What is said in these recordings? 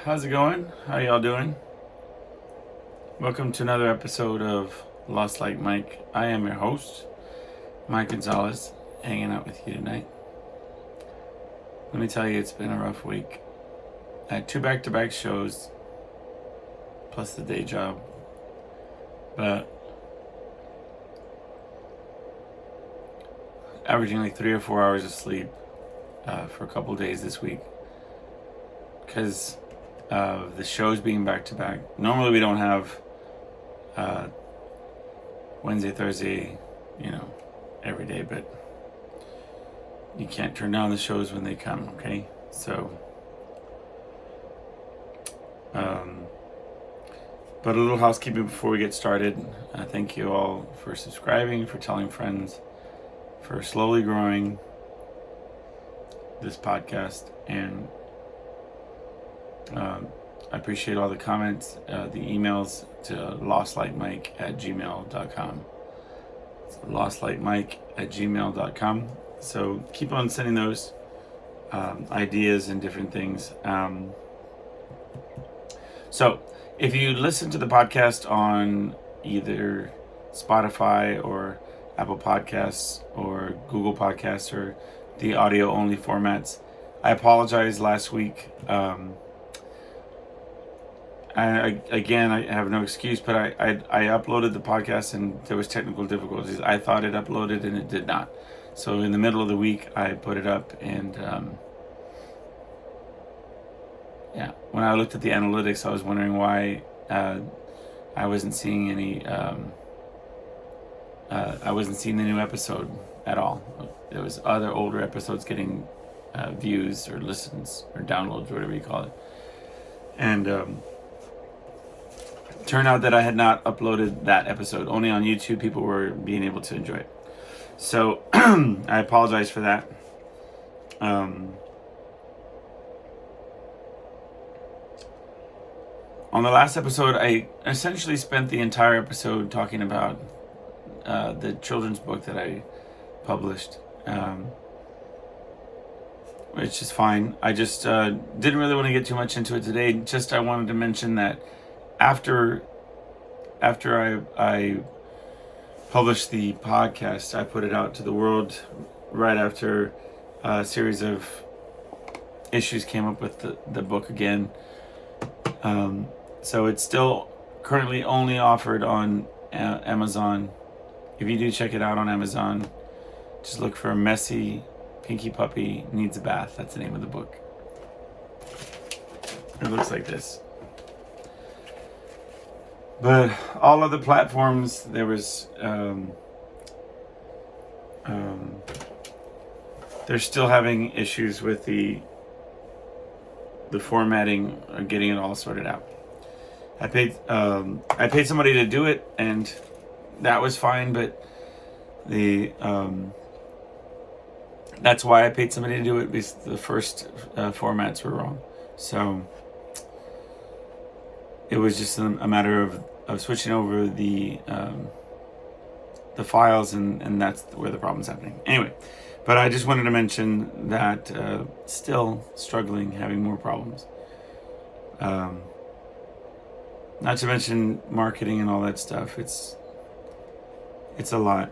how's it going? How y'all doing? Welcome to another episode of Lost Like Mike. I am your host, Mike Gonzalez, hanging out with you tonight. Let me tell you, it's been a rough week. I had 2 back-to-back shows, plus the day job. But averaging like 3 or 4 hours of sleep for a couple days this week. Because of the shows being back-to-back. Normally we don't have Wednesday, Thursday, every day, but you can't turn down the shows when they come, okay? So, but a little housekeeping before we get started. Thank you all for subscribing, for telling friends, for slowly growing this podcast, and I appreciate all the comments, the emails to lostlikemike@gmail.com. It's lostlikemike@gmail.com. So keep on sending those ideas and different things. So if you listen to the podcast on either Spotify or Apple Podcasts or Google Podcasts or the audio only formats, I apologize last week. I have no excuse, but I uploaded the podcast and there was technical difficulties. I thought it uploaded and it did not. So in the middle of the week, I put it up, and when I looked at the analytics, I was wondering why I wasn't seeing any. I wasn't seeing the new episode at all. There was other older episodes getting views or listens or downloads, or whatever you call it, and turned out that I had not uploaded that episode. Only on YouTube people were being able to enjoy it. So I apologize for that. On the last episode, I essentially spent the entire episode talking about the children's book that I published, which is fine. I just didn't really want to get too much into it today. Just I wanted to mention that after I published the podcast, I put it out to the world right after a series of issues came up with the book again. So it's still currently only offered on Amazon. If you do check it out on Amazon, just look for Messy Pinky Puppy Needs a Bath. That's the name of the book. It looks like this. But all other platforms, there was they're still having issues with the formatting or getting it all sorted out. I paid somebody to do it, and that was fine, but that's why I paid somebody to do it, because the first formats were wrong. So it was just a matter of switching over the files, and that's where the problem's happening. Anyway, but I just wanted to mention that still struggling, having more problems. Not to mention marketing and all that stuff. It's a lot.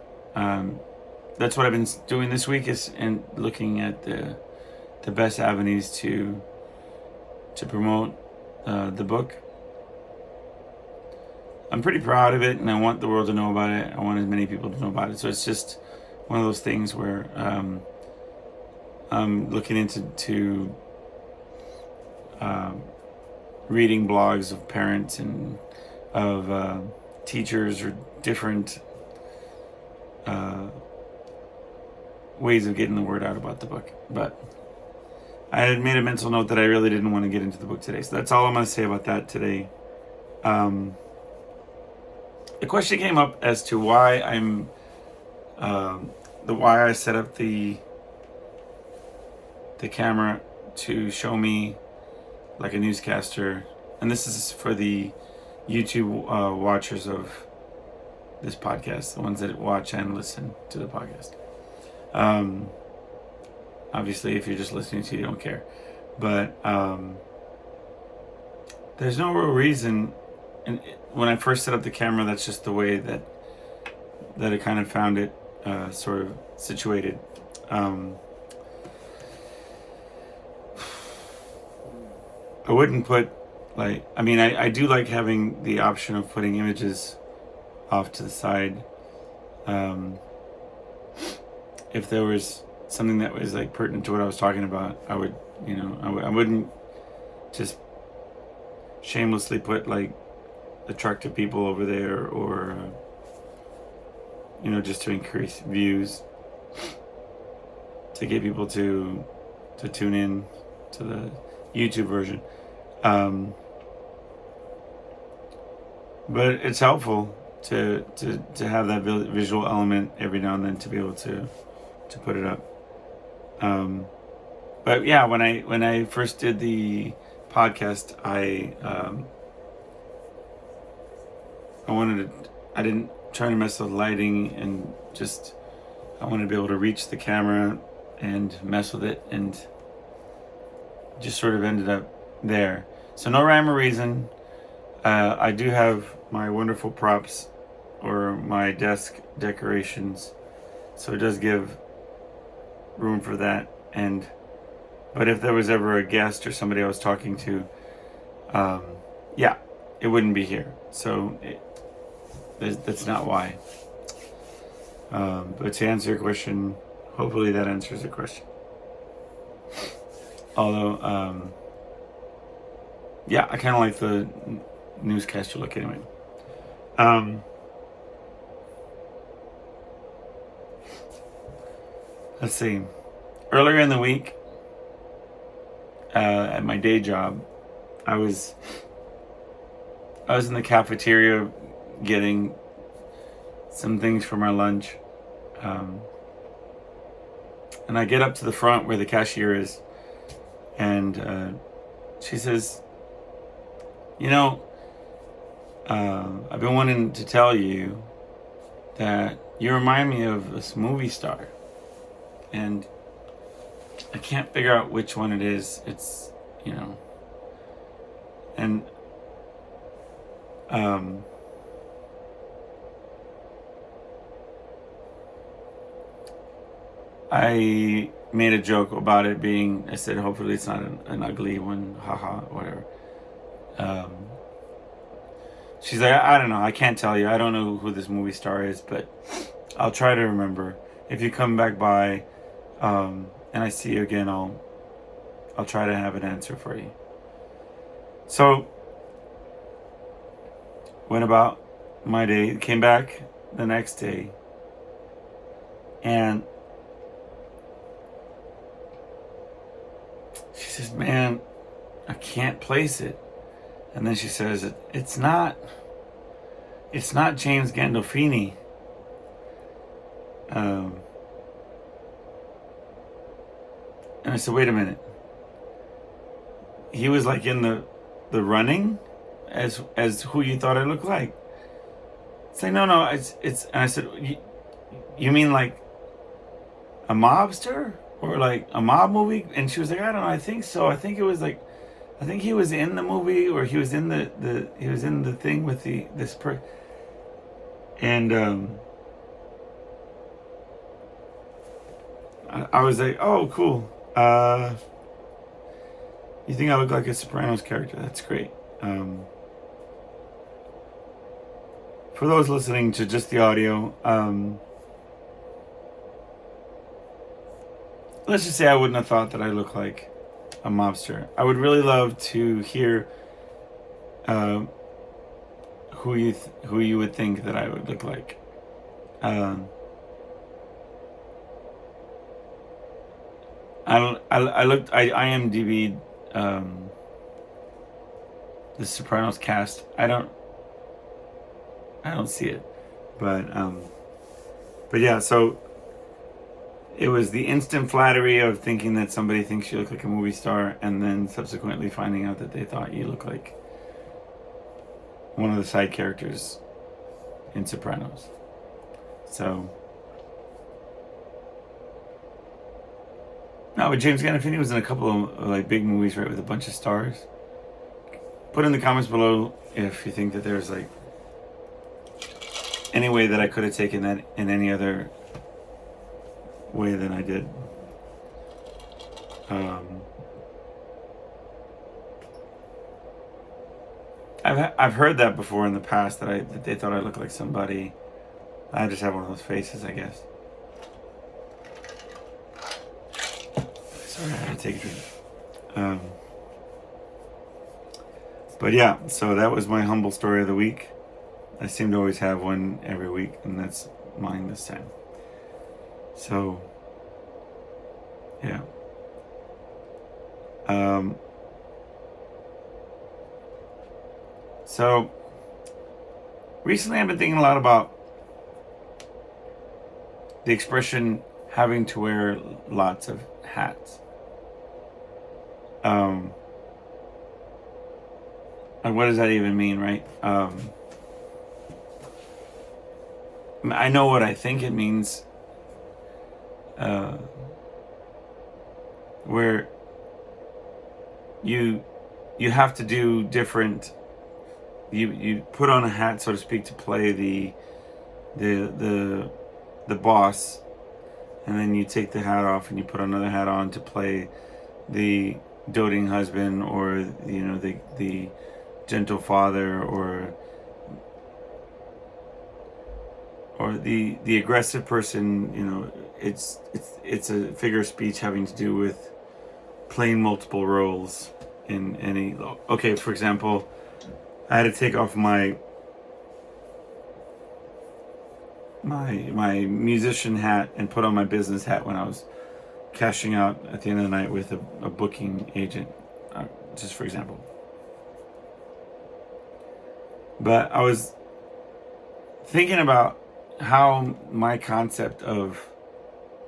That's what I've been doing this week, is looking at the best avenues to promote the book. I'm pretty proud of it, and I want the world to know about it. I want as many people to know about it. So it's just one of those things where I'm looking into reading blogs of parents and of teachers, or different ways of getting the word out about the book. But I had made a mental note that I really didn't want to get into the book today. So that's all I'm going to say about that today. The question came up as to why why I set up the camera to show me like a newscaster, and this is for the YouTube watchers of this podcast, the ones that watch and listen to the podcast. Obviously, if you're just listening to it, you don't care, but there's no real reason. And when I first set up the camera, that's just the way that I kind of found it sort of situated. I wouldn't put I do like having the option of putting images off to the side. If there was something that was like pertinent to what I was talking about, I would, I wouldn't just shamelessly put like attractive people over there, or just to increase views, to get people to tune in to the YouTube version. But it's helpful to have that visual element every now and then, to be able to put it up. But yeah, when I first did the podcast, I didn't try to mess with lighting, and just I wanted to be able to reach the camera and mess with it, and just sort of ended up there. So no rhyme or reason. I do have my wonderful props, or my desk decorations, so it does give room for that. But if there was ever a guest or somebody I was talking to, yeah, it wouldn't be here. So that's not why. But to answer your question, hopefully that answers the question. Although, yeah, I kind of like the newscaster look anyway. Let's see. Earlier in the week, at my day job, I was in the cafeteria getting some things for my lunch, and I get up to the front where the cashier is, and she says, I've been wanting to tell you that you remind me of this movie star, and I can't figure out which one it is. It's, and I made a joke about it being, I said, hopefully it's not an ugly one, haha, whatever. She's like, I don't know, I can't tell you. I don't know who this movie star is, but I'll try to remember. If you come back by, and I see you again, I'll try to have an answer for you. So, went about my day, came back the next day, and she says, man, I can't place it. And then she says, it's not James Gandolfini. And I said, wait a minute. He was like in the running as who you thought I looked like. It's like, no, it's and I said, you mean like a mobster or like a mob movie? And she was like, I don't know, I think so. I think he was in the movie, or he was in the thing with this person. And I was like, oh, cool. You think I look like a Sopranos character? That's great. For those listening to just the audio, let's just say I wouldn't have thought that I look like a mobster. I would really love to hear who you would think that I would look like. I IMDb'd the Sopranos cast. I don't see it, but yeah. So it was the instant flattery of thinking that somebody thinks you look like a movie star, and then subsequently finding out that they thought you look like one of the side characters in Sopranos. So, no, but James Gandolfini was in a couple of like big movies, right, with a bunch of stars. put in the comments below if you think that there's like any way that I could have taken that in any other way than I did. I've heard that before in the past, that they thought I looked like somebody. I just have one of those faces, I guess. Sorry, I had to take a drink. But yeah, so that was my humble story of the week. I seem to always have one every week, and that's mine this time. So, yeah. So, recently I've been thinking a lot about the expression having to wear lots of hats. And what does that even mean, right? I know what I think it means. Where you have to do different. You put on a hat, so to speak, to play the boss, and then you take the hat off and you put another hat on to play the doting husband, or the gentle father, or the aggressive person. It's a figure of speech having to do with playing multiple roles in any. Okay, for example, I had to take off my musician hat and put on my business hat when I was cashing out at the end of the night with a booking agent, just for example. But I was thinking about how my concept of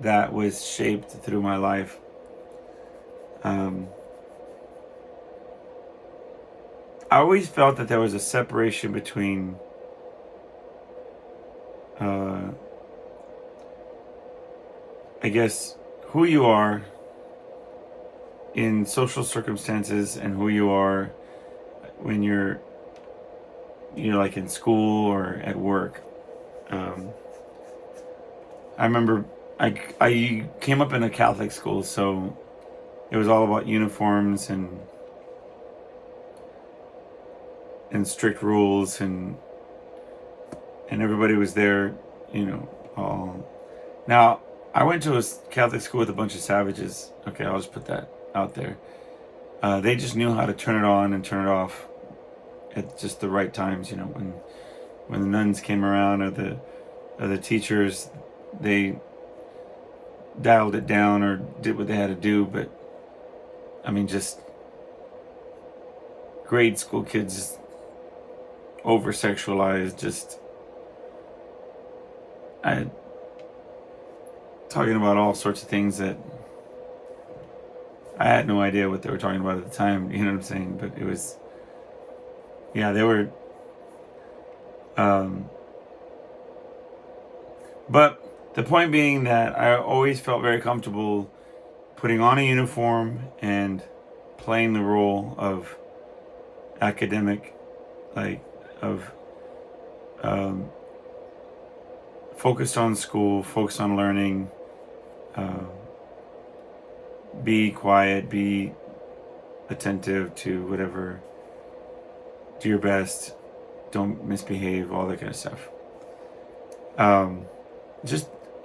that was shaped through my life. I always felt that there was a separation between I guess who you are in social circumstances and who you are when you're like in school or at work. I remember I came up in a Catholic school, so it was all about uniforms and strict rules, and everybody was there, all. Now, I went to a Catholic school with a bunch of savages. Okay, I'll just put that out there. They just knew how to turn it on and turn it off at just the right times. When the nuns came around, or the teachers, they dialed it down or did what they had to do. But I mean, just grade school kids, over sexualized, just talking about all sorts of things that I had no idea what they were talking about at the time. You know what I'm saying? But it was, yeah, they were. But the point being that I always felt very comfortable putting on a uniform and playing the role of academic, focused on school, focused on learning, be quiet, be attentive to whatever, do your best, don't misbehave, all that kind of stuff.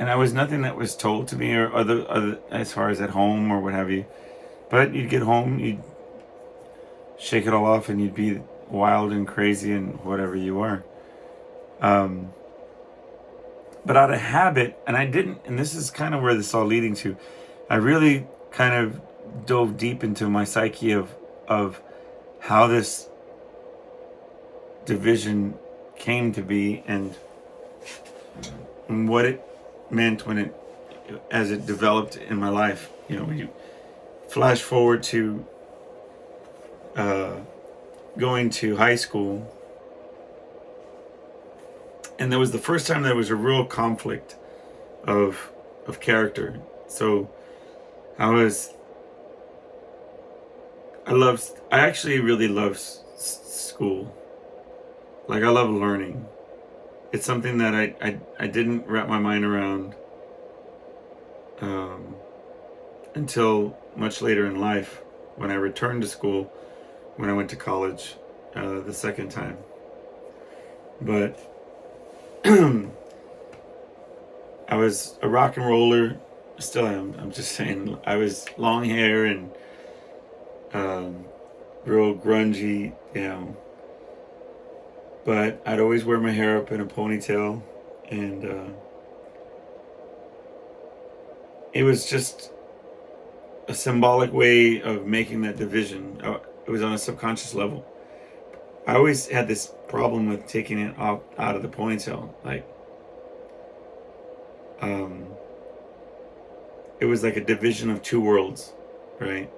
And I was nothing that was told to me or other as far as at home or what have you. But you'd get home, you'd shake it all off, and you'd be wild and crazy and whatever you were. But out of habit, and I didn't, and this is kind of where this is all leading to, I really kind of dove deep into my psyche of how this division came to be, and what it meant as it developed in my life. When you flash forward to going to high school, and there was the first time there was a real conflict of character. So I actually really love school. Like, I love learning. It's something that I didn't wrap my mind around until much later in life, when I returned to school, when I went to college the second time. But I was a rock and roller, still am. I'm just saying, I was long hair and real grungy, but I'd always wear my hair up in a ponytail, and it was just a symbolic way of making that division. It was on a subconscious level. I always had this problem with taking it out of the ponytail. Like, it was like a division of two worlds, right?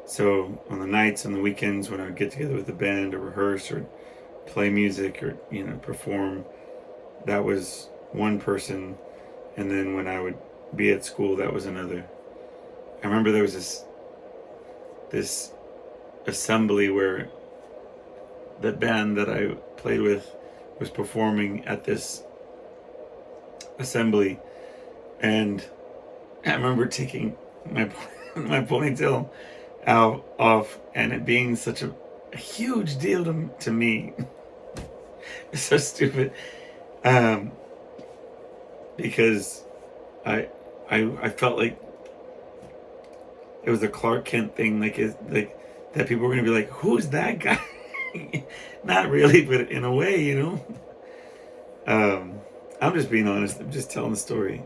So on the nights and the weekends when I would get together with the band or rehearse or play music or perform, that was one person, and then when I would be at school, that was another. I remember there was this assembly where the band that I played with was performing at this assembly, and I remember taking my ponytail off, and it being such a huge deal to me. It's so stupid, because I felt like it was a Clark Kent thing, like that people were gonna be like, "Who's that guy?" Not really, but in a way, I'm just being honest. I'm just telling the story.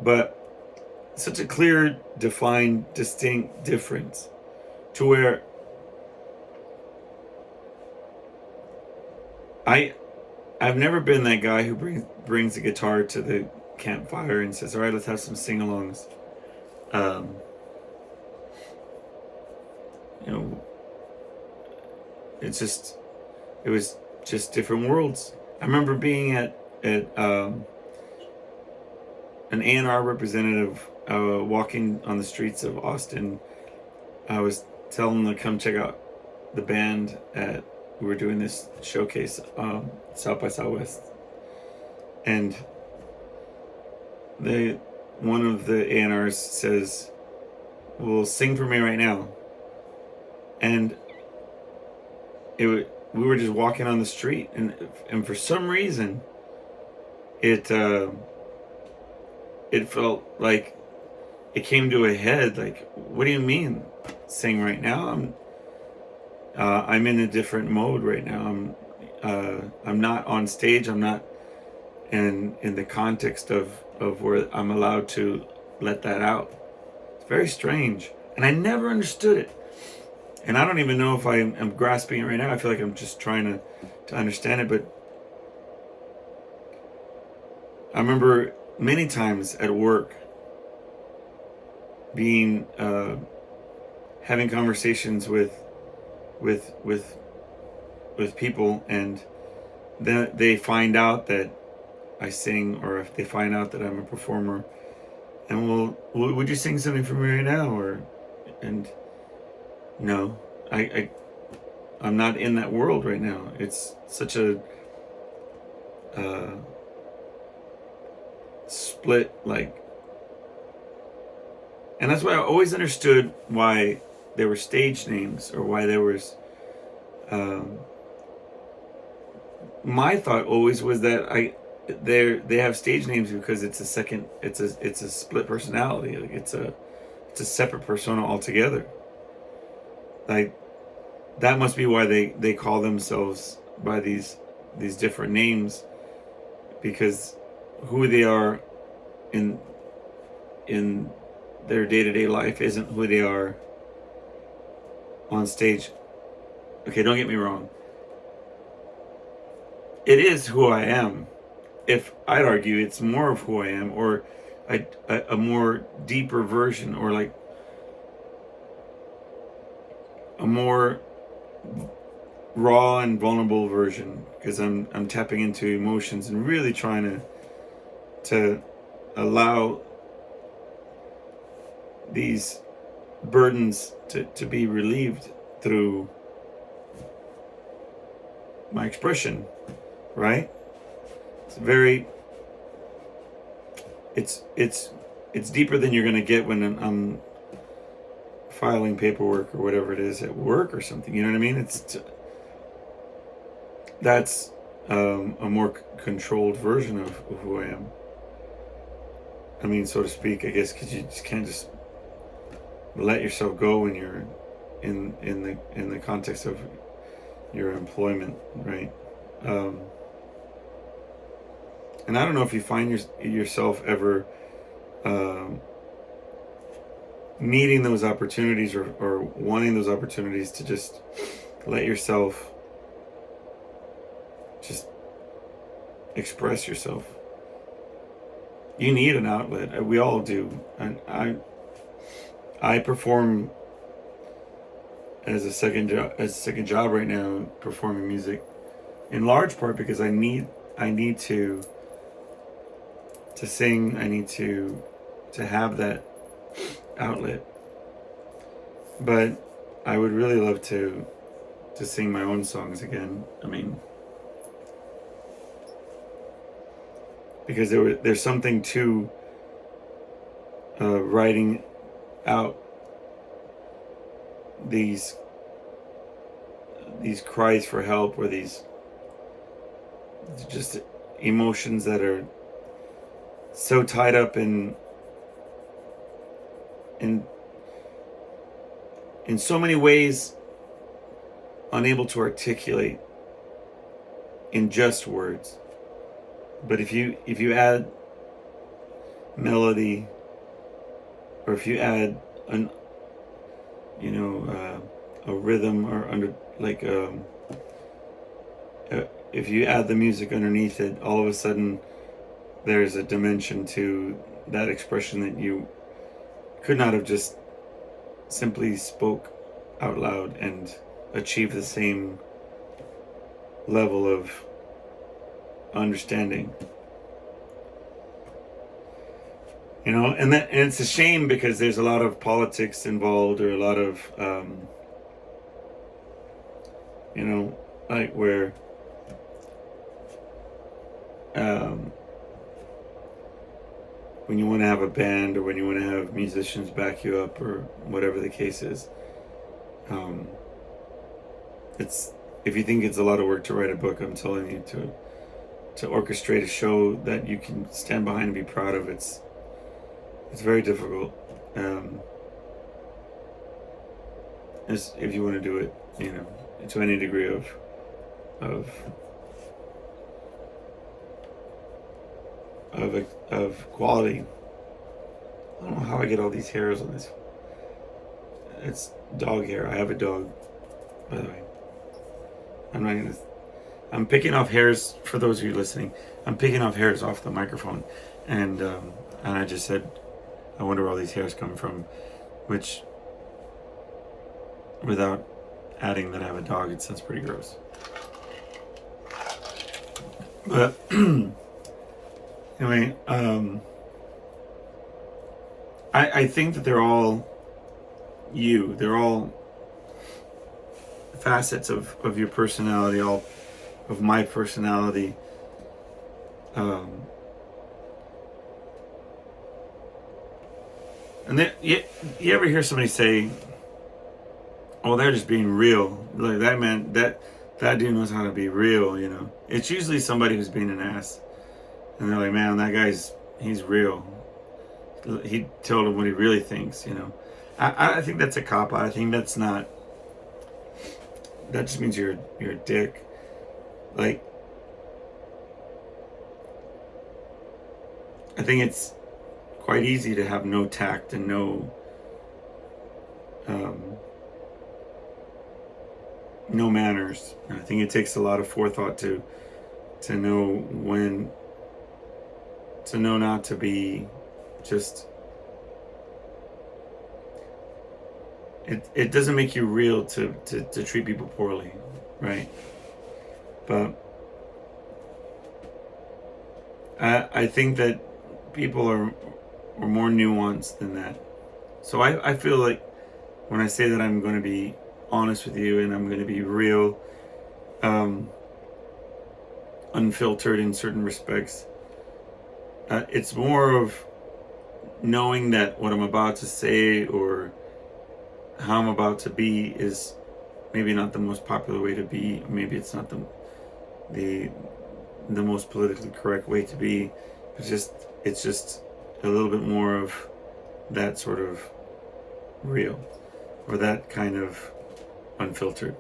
But such a clear, defined, distinct difference, to where I've never been that guy who brings a guitar to the campfire and says, "All right, let's have some sing-alongs." It was just different worlds. I remember being at an A&R representative walking on the streets of Austin. I was telling them to come check out the band we were doing this showcase, South by Southwest, and one of the A&Rs says, "Well, sing for me right now." And we were just walking on the street, and for some reason, it felt like it came to a head. Like, what do you mean, sing right now? I'm in a different mode right now. I'm not on stage. I'm not in the context of where I'm allowed to let that out. It's very strange, and I never understood it. And I don't even know if I'm grasping it right now. I feel like I'm just trying to understand it. But I remember many times at work being having conversations with people, and then they find out that I sing, or if they find out that I'm a performer, and well, would you sing something for me right now? And no, I'm not in that world right now. It's such a split, like, and that's why I always understood why there were stage names, or why there was my thought always was that they have stage names because it's a split personality. Like, it's a separate persona altogether. Like, that must be why they call themselves by these different names, because who they are in their day-to-day life isn't who they are on stage. Okay, don't get me wrong. It is who I am. If I'd argue it's more of who I am, or a more deeper version, or like a more raw and vulnerable version, because I'm tapping into emotions and really trying to allow these burdens to be relieved through my expression, right? It's very, it's deeper than you're gonna get when I'm filing paperwork or whatever it is at work or something. You know what I mean? That's a more controlled version of who I am. I mean, so to speak, I guess, because you just can't just let yourself go when you're in the context of your employment, right? And I don't know if you find yourself ever needing those opportunities or wanting those opportunities to just let yourself just express yourself. You need an outlet. We all do. And I perform as a second job right now, performing music, in large part because I need to sing. I need to have that outlet. But I would really love to sing my own songs again. I mean, because there's something to writing out these cries for help, or these just emotions that are so tied up in so many ways, unable to articulate in just words. But if you add melody, or if you add a rhythm, or if you add the music underneath it, all of a sudden there's a dimension to that expression that you could not have just simply spoke out loud and achieved the same level of understanding. And it's a shame, because there's a lot of politics involved, or a lot of where when you want to have a band, or when you want to have musicians back you up, or whatever the case is, it's, if you think it's a lot of work to write a book, I'm telling you, to orchestrate a show that you can stand behind and be proud of, it's very difficult. If you want to do it, to any degree of quality. I don't know how I get all these hairs on this. It's dog hair. I have a dog, by the way. I'm picking off hairs, for those of you listening. I'm picking off hairs off the microphone, and I just said, I wonder where all these hairs come from, which, without adding that I have a dog, it sounds pretty gross. But anyway, I think that they're all you. They're all facets of your personality, all of my personality. And then, you ever hear somebody say, "Oh, they're just being real"? Like, that man, that dude knows how to be real. It's usually somebody who's being an ass, and they're like, "Man, that he's real. He told him what he really thinks." I think that's a cop out. I think that's not. That just means you're a dick. Like, I think it's quite easy to have no tact and no manners. I think it takes a lot of forethought to know when to know not to be just. It doesn't make you real to treat people poorly, right? But I think that people are more nuanced than that. So I feel like when I say that I'm going to be honest with you and I'm going to be real, unfiltered in certain respects, it's more of knowing that what I'm about to say or how I'm about to be is maybe not the most popular way to be. Maybe it's not the most politically correct way to be. It's just a little bit more of that sort of real, or that kind of unfiltered.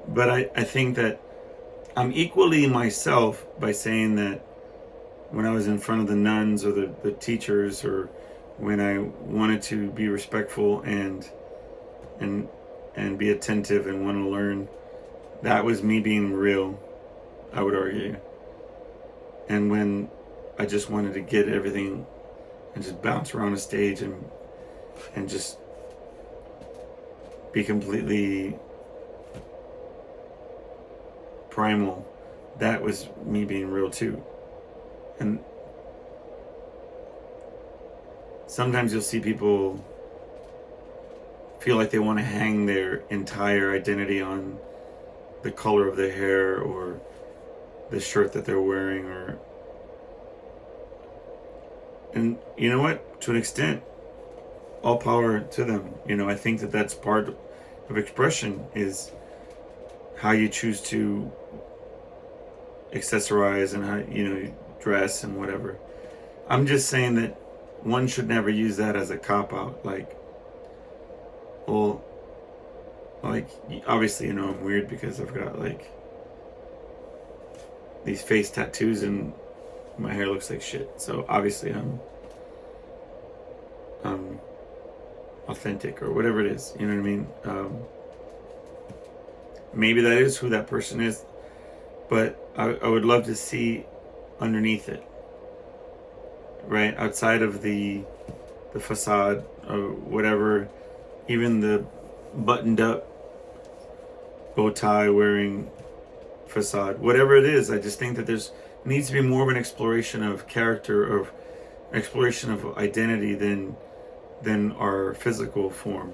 But I think that I'm equally myself by saying that when I was in front of the nuns or the teachers, or when I wanted to be respectful and be attentive and want to learn, that was me being real, I would argue. And when I just wanted to get everything and just bounce around a stage and just be completely primal, that was me being real too. And sometimes you'll see people feel like they want to hang their entire identity on the color of their hair or the shirt that they're wearing, and you know what, to an extent, all power to them. I think that that's part of expression, is how you choose to accessorize and how you dress and whatever. I'm just saying that one should never use that as a cop-out, like obviously I'm weird because I've got like these face tattoos and my hair looks like shit, so obviously I'm authentic or whatever it is, you know what I mean? Maybe that is who that person is, but I would love to see underneath it, right? Outside of the facade or whatever, even the buttoned up bow tie wearing facade, whatever it is. I just think that there's needs to be more of an exploration of character, of exploration of identity than our physical form.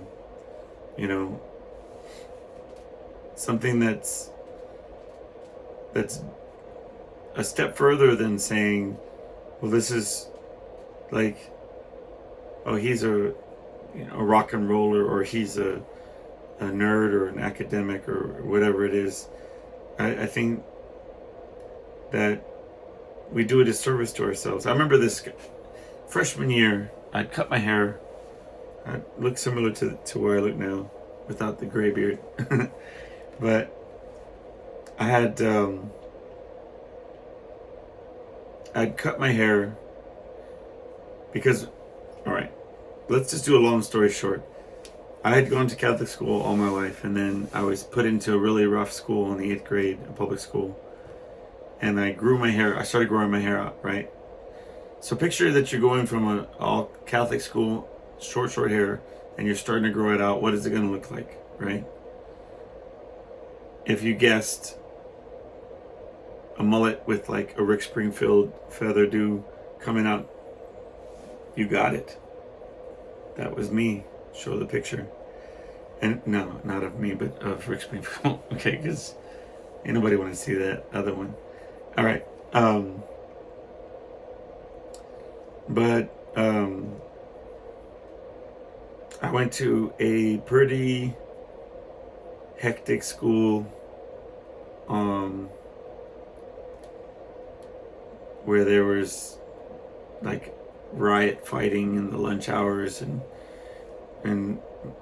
Something that's a step further than saying, well, this is like, oh, he's a rock and roller, or he's a nerd or an academic or whatever it is. I think that we do a disservice to ourselves. I remember this freshman year, I'd cut my hair. I look similar to where I look now, without the gray beard. But I had I'd cut my hair because, all right, let's just do a long story short. I had gone to Catholic school all my life, and then I was put into a really rough school in the 8th grade, a public school. And I grew my hair. I started growing my hair out, right? So picture that you're going from an all Catholic school, short hair, and you're starting to grow it out. What is it going to look like, right? If you guessed a mullet with like a Rick Springfield feather dew coming out, you got it. That was me. Show the picture. And no, not of me, but of Rick Springfield. Okay, because ain't nobody want to see that other one. All right. But I went to a pretty hectic school where there was like riot fighting in the lunch hours, and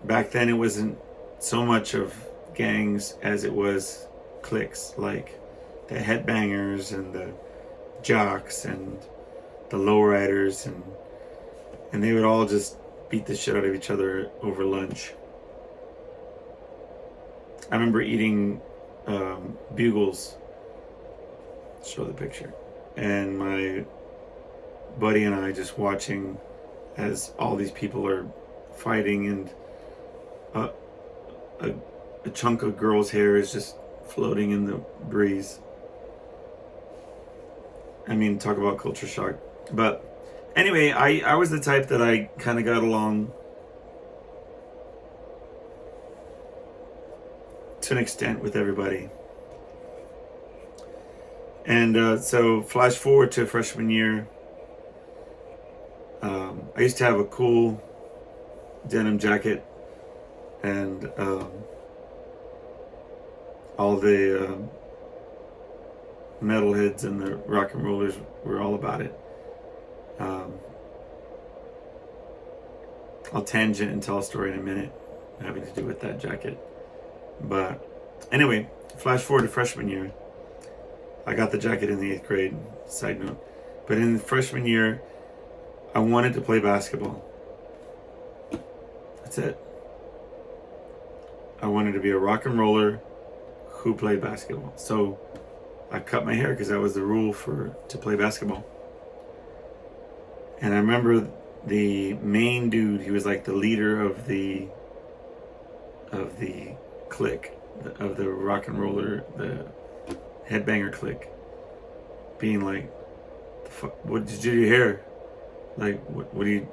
back then it wasn't so much of gangs as it was cliques, like the headbangers and the jocks and the lowriders, and they would all just beat the shit out of each other over lunch. I remember eating bugles. Show the picture. And my buddy and I just watching as all these people are fighting, and a chunk of girl's hair is just floating in the breeze. I mean, talk about culture shock. But anyway, I was the type that I kind of got along to an extent with everybody. And so flash forward to freshman year. I used to have a cool denim jacket, and all the metalheads and the rock and rollers were all about it. I'll tangent and tell a story in a minute having to do with that jacket. But anyway, flash forward to freshman year. I got the jacket in the 8th grade, side note. But in the freshman year, I wanted to play basketball. That's it. I wanted to be a rock and roller who played basketball. So I cut my hair because that was the rule to play basketball. And I remember the main dude, he was like the leader of the clique, of the rock and roller, the headbanger clique, being like, what did you do here? Like, what are you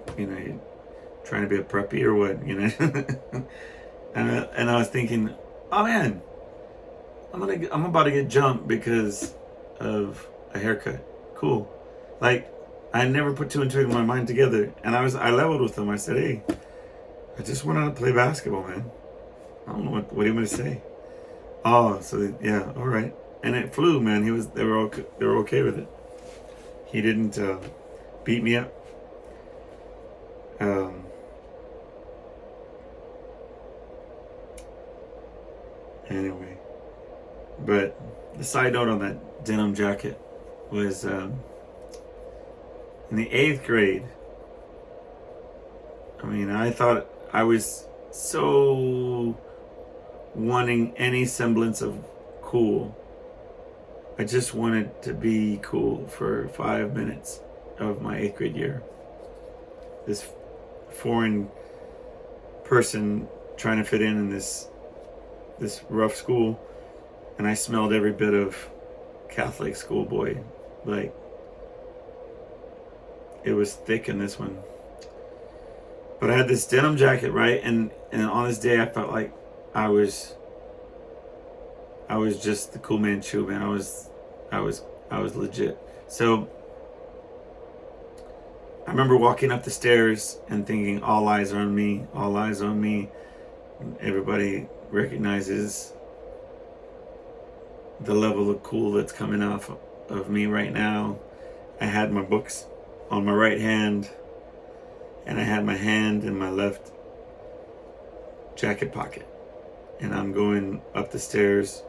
trying to be a preppy or what, and I was thinking, oh man, I'm about to get jumped because of a haircut. Cool. Like, I never put two and two in my mind together, and I leveled with them. I said, hey, I just went out to play basketball, man. I don't know what do you want me to say? Oh, so yeah, all right. And it flew, man. They were okay with it. He didn't beat me up. Anyway, but the side note on that denim jacket was in the 8th grade. I mean, I thought I was so wanting any semblance of cool. I just wanted to be cool for 5 minutes of my 8th grade year. This foreign person trying to fit in this rough school, and I smelled every bit of Catholic schoolboy. Like, it was thick in this one. But I had this denim jacket, right? And on this day I felt like I was just the cool man chew, man. I was legit. So I remember walking up the stairs and thinking, all eyes are on me, all eyes on me. Everybody recognizes the level of cool that's coming off of me right now. I had my books on my right hand, and I had my hand in my left jacket pocket. And I'm going up the stairs,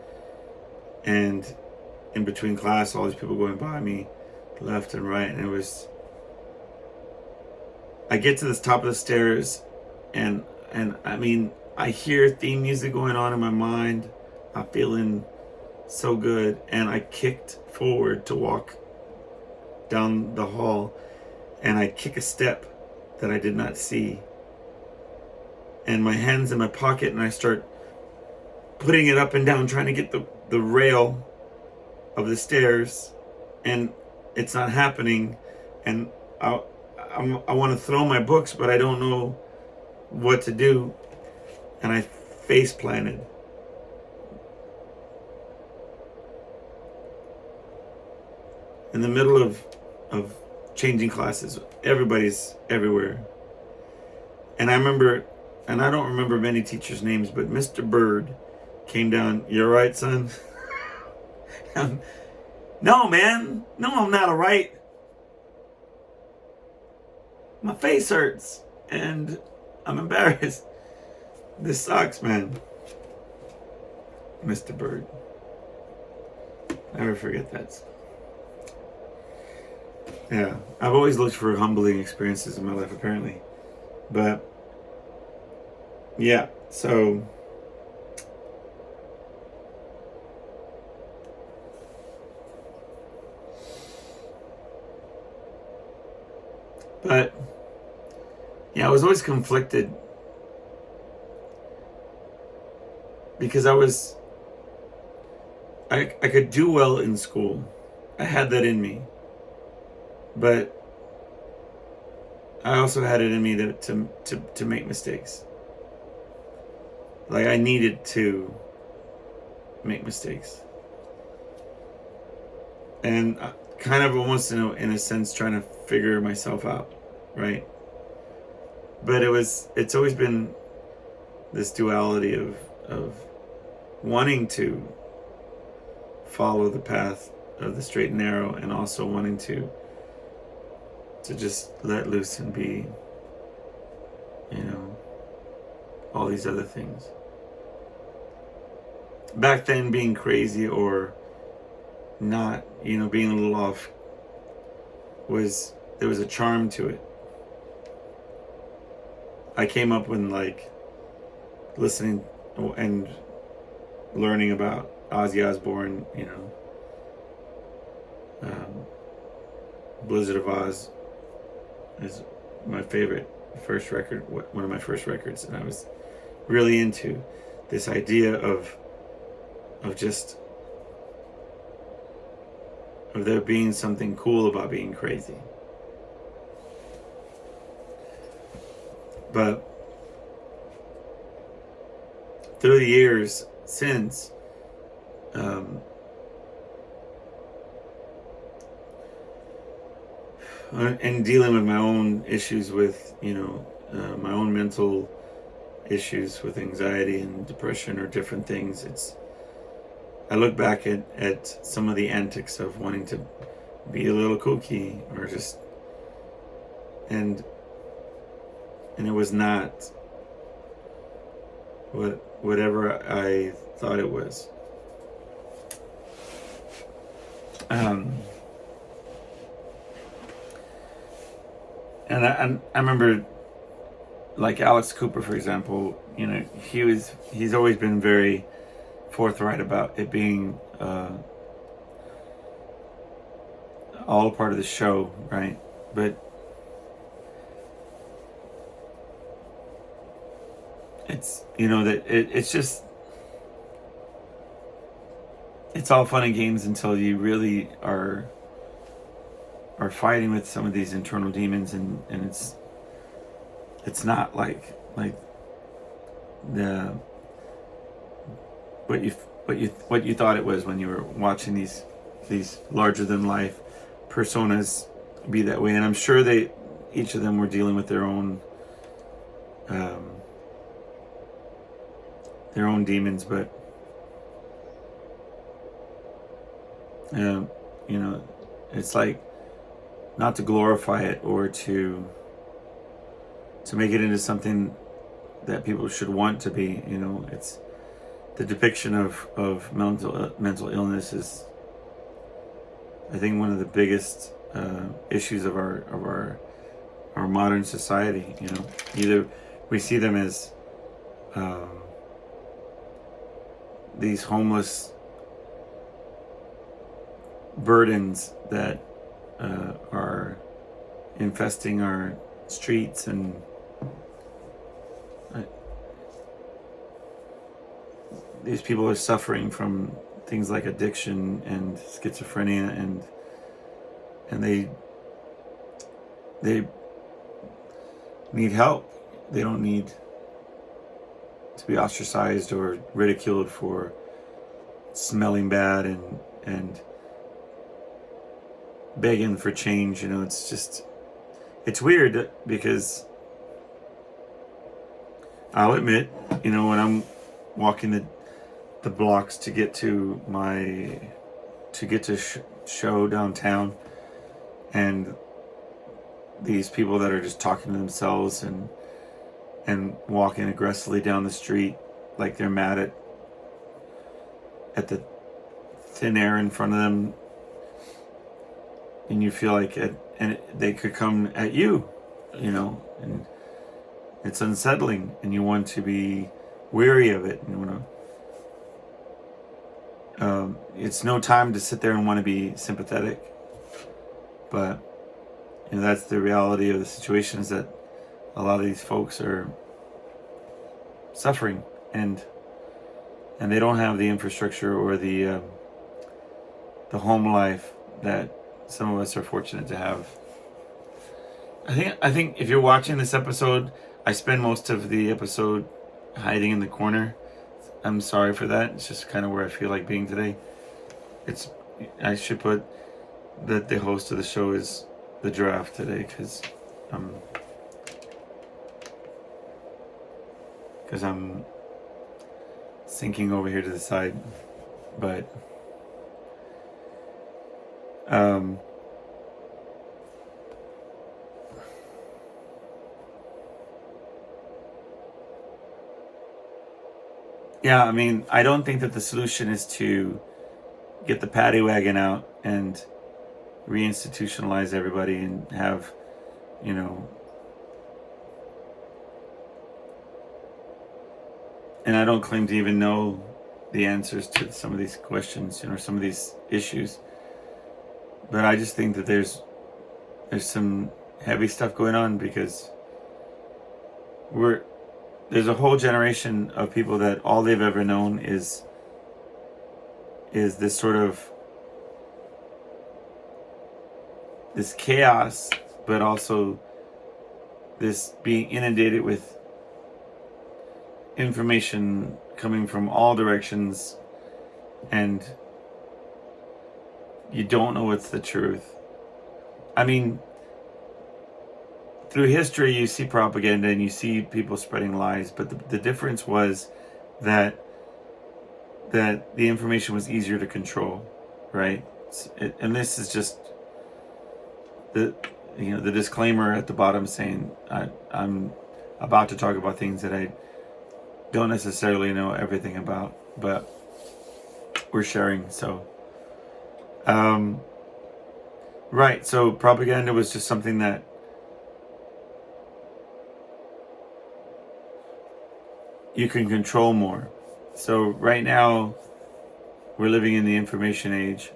and in between class, all these people going by me, left and right, and I get to the top of the stairs, and I mean, I hear theme music going on in my mind. I'm feeling so good, and I kicked forward to walk down the hall, and I kick a step that I did not see, and my hand's in my pocket, and I start putting it up and down, trying to get the rail of the stairs, and it's not happening, and I want to throw my books, but I don't know what to do, and I face planted. In the middle of changing classes, everybody's everywhere. And I remember, and I don't remember many teachers' names, but Mr. Bird came down. You all right, son? No, man. No, I'm not all right. My face hurts, and I'm embarrassed. This sucks, man. Mr. Bird. Never forget that. Yeah, I've always looked for humbling experiences in my life, apparently. But, yeah, so... But, yeah, I was always conflicted. Because I could do well in school. I had that in me. But I also had it in me to make mistakes. Like, I needed to make mistakes. And kind of almost in a sense trying to figure myself out, right? But it's always been this duality of wanting to follow the path of the straight and narrow, and also wanting to just let loose and be, all these other things. Back then, being crazy or not, being a little off, there was a charm to it. I came up with listening and learning about Ozzy Osbourne, Blizzard of Oz is my favorite first record, one of my first records, and I was really into this idea of there being something cool about being crazy. But through the years since, and dealing with my own issues with, my own mental issues with anxiety and depression or different things, I look back at some of the antics of wanting to be a little kooky or just, and it was not whatever I thought it was. And I remember, like Alex Cooper, for example, he's always been very forthright about it being all a part of the show, right? But it's, it's just, it's all fun and games until you really are fighting with some of these internal demons, and it's not like the what you thought it was when you were watching these larger than life personas be that way. And I'm sure each of them were dealing with their own demons, but it's like, not to glorify it or to make it into something that people should want to be. It's the depiction of mental illness is, I think, one of the biggest issues of our modern society. Either we see them as these homeless burdens that are infesting our streets, and these people are suffering from things like addiction and schizophrenia, and they need help. They don't need to be ostracized or ridiculed for smelling bad and begging for change. It's weird, because I'll admit, when I'm walking the blocks to get to show downtown, and these people that are just talking to themselves and walking aggressively down the street like they're mad at the thin air in front of them, and you feel like and they could come at you, and it's unsettling, and you want to be weary of it, and you want to. It's no time to sit there and want to be sympathetic, but that's the reality of the situation, is that a lot of these folks are suffering, and they don't have the infrastructure or the home life that some of us are fortunate to have. I think if you're watching this episode, I spend most of the episode hiding in the corner. I'm sorry for that. It's just kind of where I feel like being today. It's I should put that the host of the show is the giraffe today because I'm sinking over here to the side, but yeah, I mean, I don't think that the solution is to get the paddy wagon out and reinstitutionalize everybody and have, you know, and I don't claim to even know the answers to some of these questions, some of these issues, but I just think that there's some heavy stuff going on because there's a whole generation of people that all they've ever known is this sort of this chaos, but also this being inundated with information coming from all directions, and you don't know what's the truth. I mean, through history you see propaganda and you see people spreading lies, but the difference was that the information was easier to control, right? And this is just the disclaimer at the bottom saying I'm about to talk about things that I don't necessarily know everything about, but we're sharing. So right, so propaganda was just something that you can control more. So right now we're living in the information age.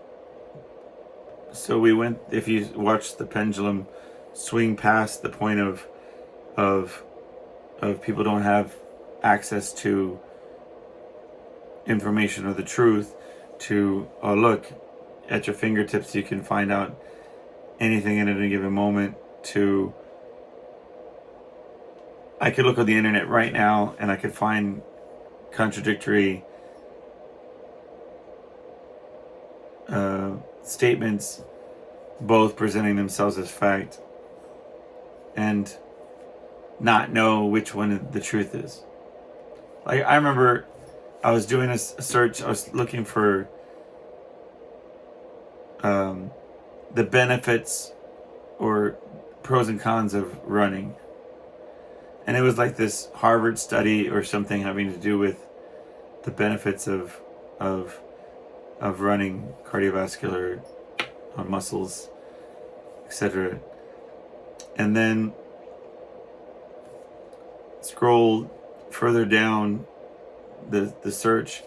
So if you watch the pendulum swing past the point of people don't have access to information or the truth, to look at your fingertips, you can find out anything at any given moment, to I could look on the internet right now and I could find contradictory statements, both presenting themselves as fact, and not know which one the truth is. Like, I remember I was doing a search, I was looking for the benefits or pros and cons of running. And it was like this Harvard study or something having to do with the benefits of running, cardiovascular, on muscles, etc. And then scroll further down the search,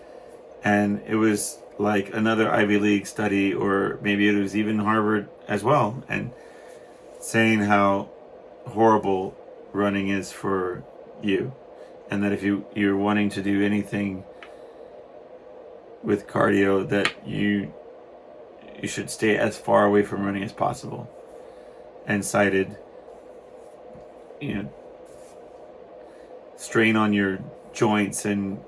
and it was like another Ivy League study, or maybe it was even Harvard as well, and saying how horrible running is for you, and that if you're wanting to do anything with cardio, that you should stay as far away from running as possible, and cited strain on your joints and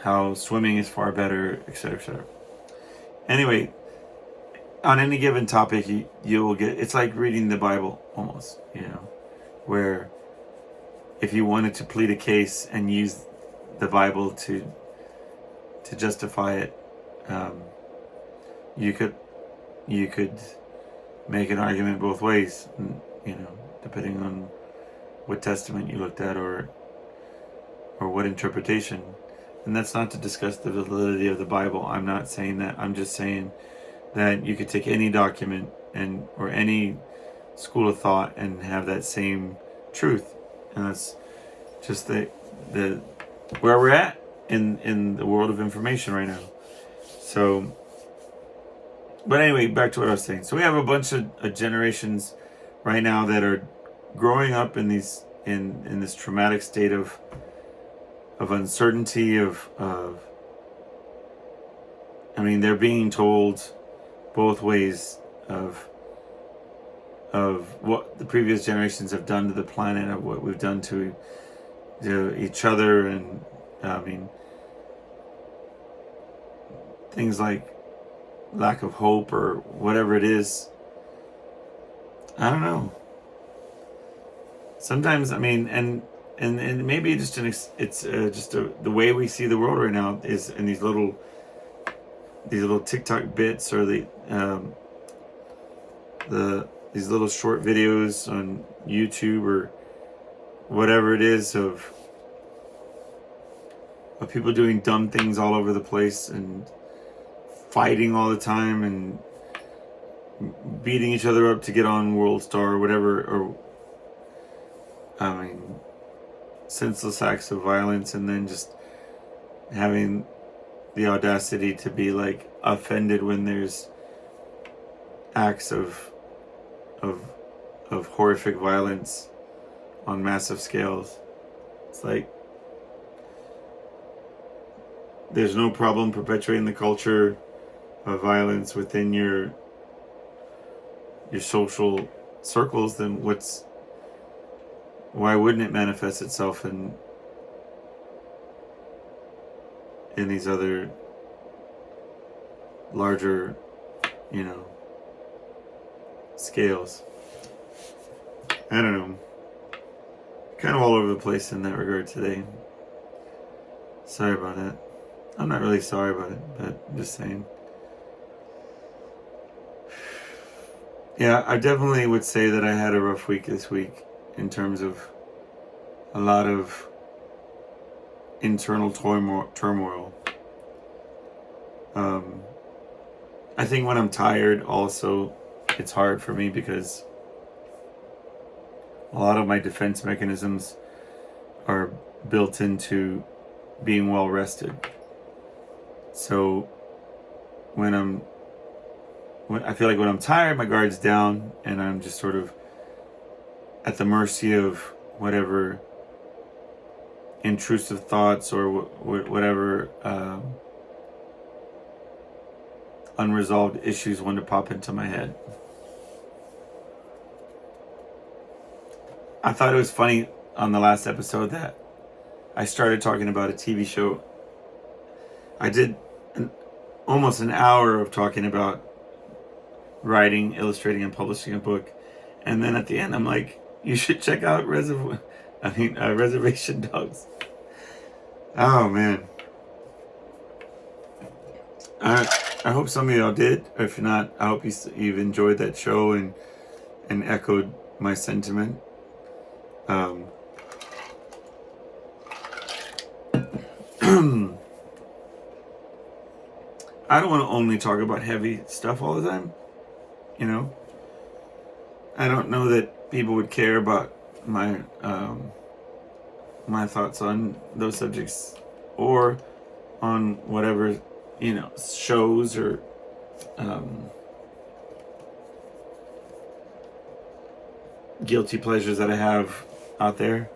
how swimming is far better, etc., etc. Anyway, on any given topic, you will get, it's like reading the Bible almost, where if you wanted to plead a case and use the Bible to justify it, you could make an argument both ways, depending on what testament you looked at or what interpretation. And that's not to discuss the validity of the Bible. I'm not saying that. I'm just saying that you could take any document or any school of thought and have that same truth. And that's just the where we're at in the world of information right now. So, but anyway, back to what I was saying. So we have a bunch of generations right now that are growing up in this traumatic state of uncertainty, of I mean, they're being told both ways of what the previous generations have done to the planet, of what we've done to each other, and I mean, things like lack of hope or whatever it is. I don't know. Sometimes, I mean, and maybe just the way we see the world right now is in these little TikTok bits, or these little short videos on YouTube or whatever it is of people doing dumb things all over the place and fighting all the time and beating each other up to get on World Star or whatever, or I mean, senseless acts of violence, and then just having the audacity to be like offended when there's acts of horrific violence on massive scales. It's like there's no problem perpetuating the culture of violence within your social circles. Then why wouldn't it manifest itself in these other larger, scales? I don't know. Kind of all over the place in that regard today. Sorry about that. I'm not really sorry about it, but I'm just saying. Yeah, I definitely would say that I had a rough week this week in terms of a lot of internal turmoil. I think when I'm tired also, it's hard for me because a lot of my defense mechanisms are built into being well rested. So when I feel like when I'm tired, my guard's down and I'm just sort of at the mercy of whatever intrusive thoughts or whatever unresolved issues want to pop into my head. I thought it was funny on the last episode that I started talking about a TV show. I did almost an hour of talking about writing, illustrating, and publishing a book, and then at the end I'm like, you should check out Reservation Dogs. Oh man. I hope some of y'all did. If not, I hope you've enjoyed that show and echoed my sentiment. I don't want to only talk about heavy stuff all the time. I don't know that people would care about my thoughts on those subjects or on whatever shows or guilty pleasures that I have out there.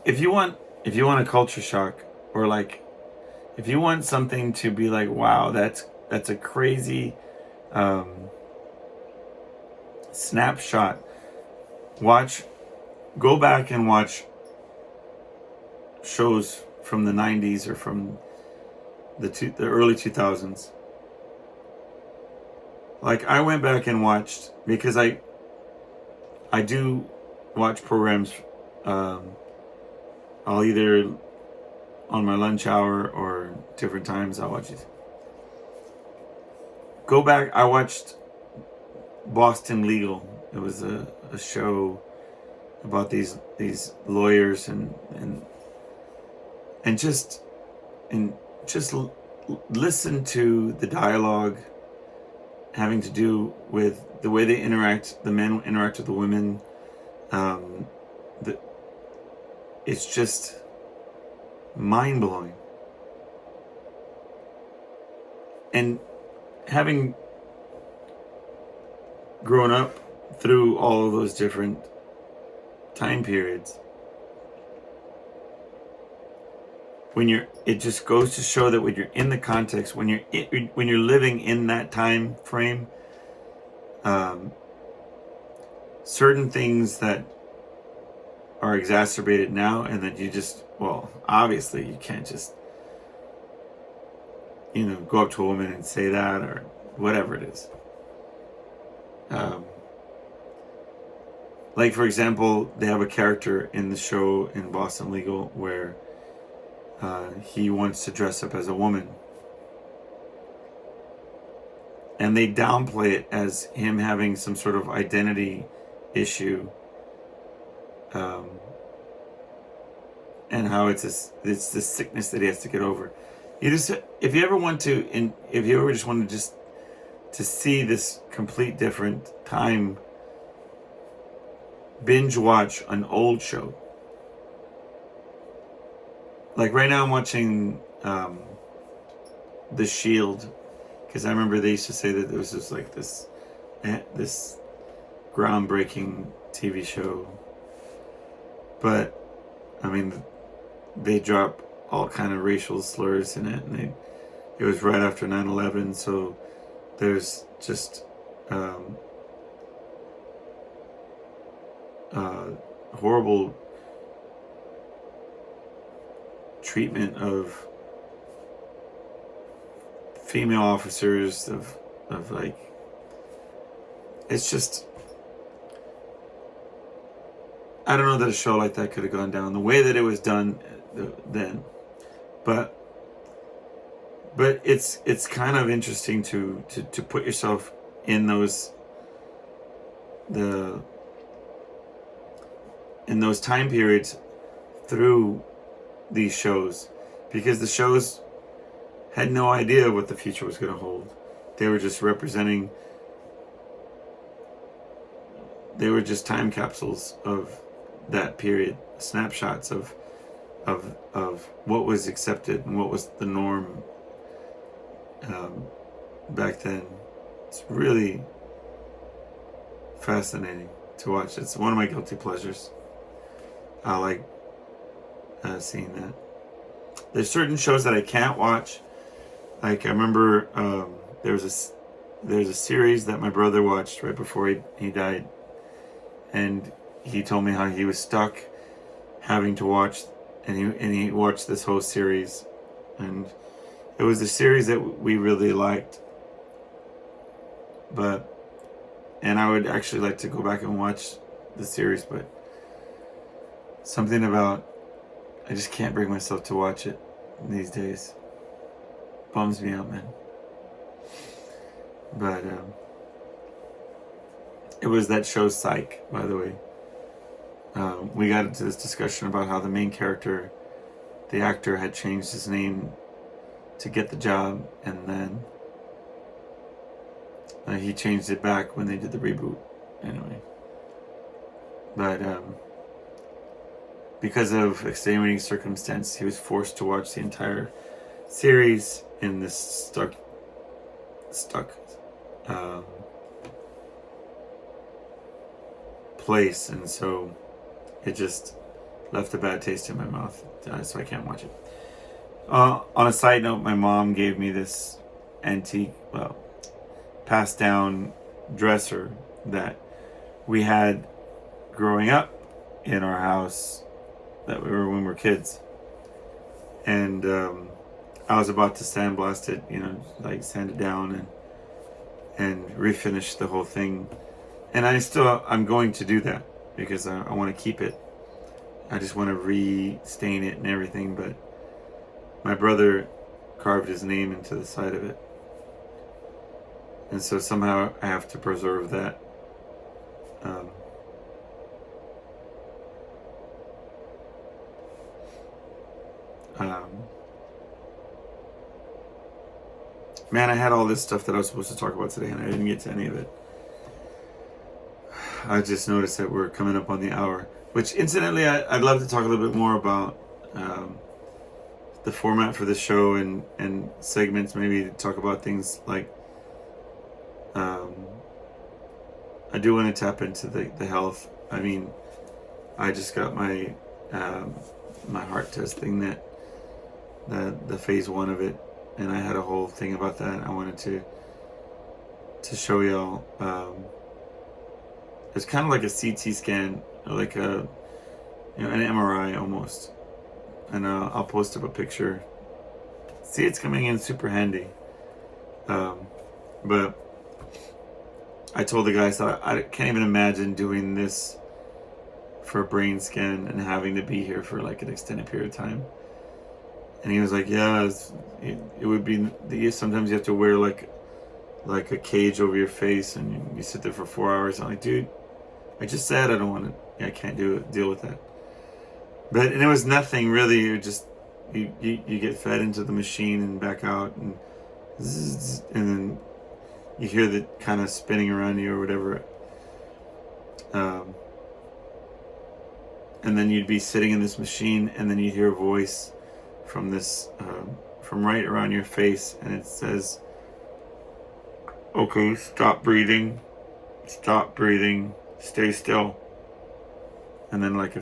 If you want a culture shock, or like if you want something to be like, wow, that's a crazy snapshot, go back and watch shows from the 90s or from the early 2000s. Like I went back and watched, because I do watch programs. I'll either on my lunch hour or different times I'll watch it. Go back. I watched Boston Legal. It was a show about these lawyers and just listen to the dialogue having to do with the way they interact. The men interact with the women. It's just mind-blowing. And having grown up through all of those different time periods, it just goes to show that when you're in the context, when you're living in that time frame, certain things that are exacerbated now, and that you just, well, obviously you can't just, go up to a woman and say that, or whatever it is. Like, for example, they have a character in the show in Boston Legal where he wants to dress up as a woman. And they downplay it as him having some sort of identity issue. And how it's this sickness that he has to get over. If you ever just want to see this complete different time, binge watch an old show. Like right now I'm watching The Shield, because I remember they used to say that there was just like this groundbreaking TV show. But I mean, they drop all kind of racial slurs in it, and it was right after 9/11, so there's just horrible treatment of female officers, of like, it's just, I don't know that a show like that could have gone down the way that it was done then, but it's kind of interesting to put yourself in those time periods through these shows, because the shows had no idea what the future was going to hold. They were just representing, they were just time capsules of that period, snapshots of what was accepted and what was the norm back then. It's really fascinating to watch. It's one of my guilty pleasures. I like seeing that. There's certain shows that I can't watch. Like I remember there's a series that my brother watched right before he died, and he told me how he was stuck having to watch, and he watched this whole series, and it was a series that we really liked. And I would actually like to go back and watch the series, but something about, I just can't bring myself to watch it these days. Bums me out, man. But it was that show Psych, by the way. We got into this discussion about how the main character, the actor, had changed his name to get the job, and then he changed it back when they did the reboot. Anyway. But because of extenuating circumstance, he was forced to watch the entire series in this stuck place, and so it just left a bad taste in my mouth, so I can't watch it. On a side note, my mom gave me this antique, passed down dresser that we had growing up in our house when we were kids, and I was about to sandblast it, like sand it down and refinish the whole thing, and I'm going to do that because I want to keep it. I just want to re-stain it and everything, but my brother carved his name into the side of it, and so somehow I have to preserve that. Man, I had all this stuff that I was supposed to talk about today, and I didn't get to any of it. I just noticed that we're coming up on the hour, which incidentally, I'd love to talk a little bit more about the format for the show and segments, maybe to talk about things like I do want to tap into the health. I mean, I just got my my heart test thing that the phase 1 of it, and I had a whole thing about that. I wanted to show y'all. It's kind of like a CT scan, or like an MRI almost. And I'll post up a picture. See, it's coming in super handy. But I told the guys that I can't even imagine doing this for a brain scan and having to be here for like an extended period of time. And he was like, yeah, it would be, sometimes you have to wear like a cage over your face, and you sit there for 4 hours. I'm like, dude, I just said I don't want to, I can't deal with that. And it was nothing really. You just, you get fed into the machine and back out, and then you hear the kind of spinning around you or whatever. And then you'd be sitting in this machine, and then you'd hear a voice from this, from right around your face, and it says, okay, stop breathing, stay still. And then like a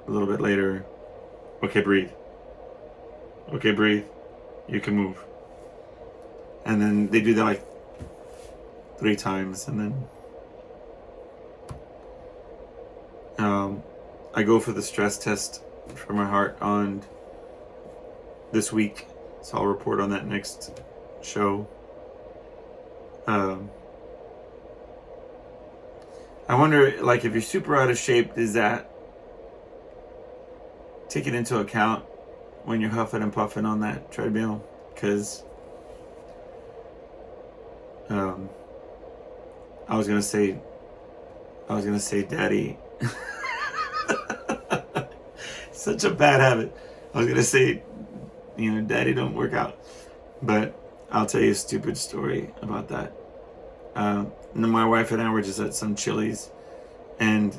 little bit later, okay, breathe, you can move. And then they do that like 3 times, and then I go for the stress test for my heart on this week, so I'll report on that next show. I wonder, like, if you're super out of shape, does that take it into account when you're huffing and puffing on that treadmill? Because I was gonna say daddy. Such a bad habit. I was gonna say, daddy don't work out. But I'll tell you a stupid story about that. My wife and I were just at some Chili's, and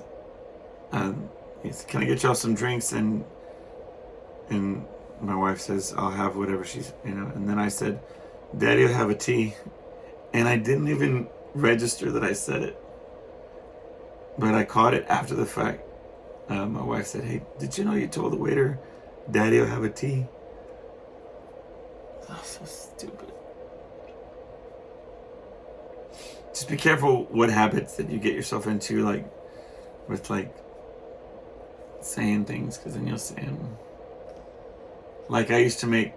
he said, can I get y'all some drinks? And my wife says, I'll have whatever she's, and then I said, daddy will have a tea. And I didn't even register that I said it, but I caught it after the fact. My wife said, hey, did you know you told the waiter daddy will have a tea? Oh, so stupid. Just be careful what habits that you get yourself into, like with like saying things, because then you'll say them. Like I used to make,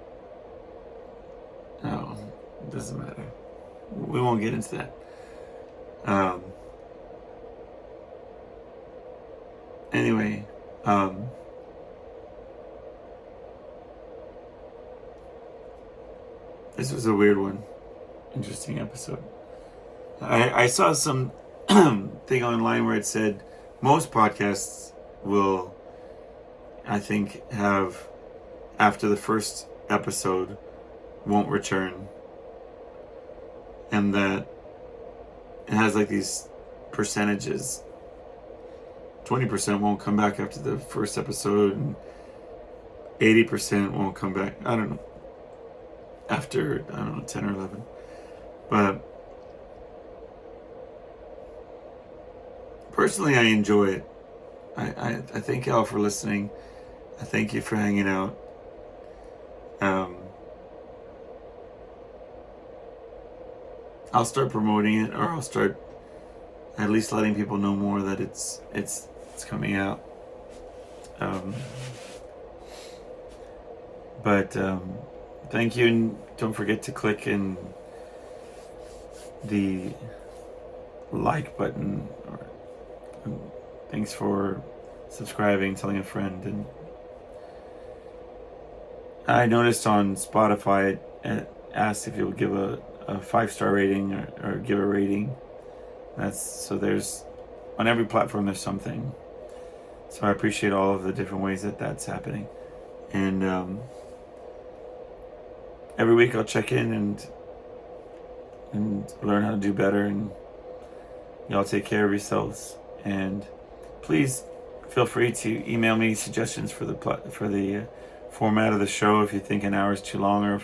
oh, it doesn't matter. We won't get into that. Anyway, this was a weird one. Interesting episode. I saw some thing online where it said most podcasts will, I think, have, after the first episode, won't return. And that it has like these percentages. 20% won't come back after the first episode, and 80% won't come back, I don't know, after, 10 or 11. But personally, I enjoy it. I thank y'all for listening. I thank you for hanging out. I'll start promoting it, or I'll start at least letting people know more that it's coming out. But thank you, and don't forget to click in the like button. Thanks for subscribing, telling a friend. And I noticed on Spotify it asked if you would give a 5-star rating or give a rating. So there's, on every platform there's something. So I appreciate all of the different ways that that's happening. And every week I'll check in and learn how to do better. And y'all take care of yourselves. And please feel free to email me suggestions for the format of the show if you think an hour is too long, or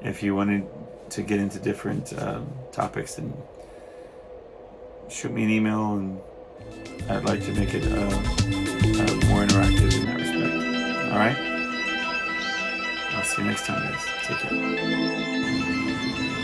if you wanted to get into different topics, and shoot me an email, and I'd like to make it more interactive in that respect. All right? See you next time, guys. Take care.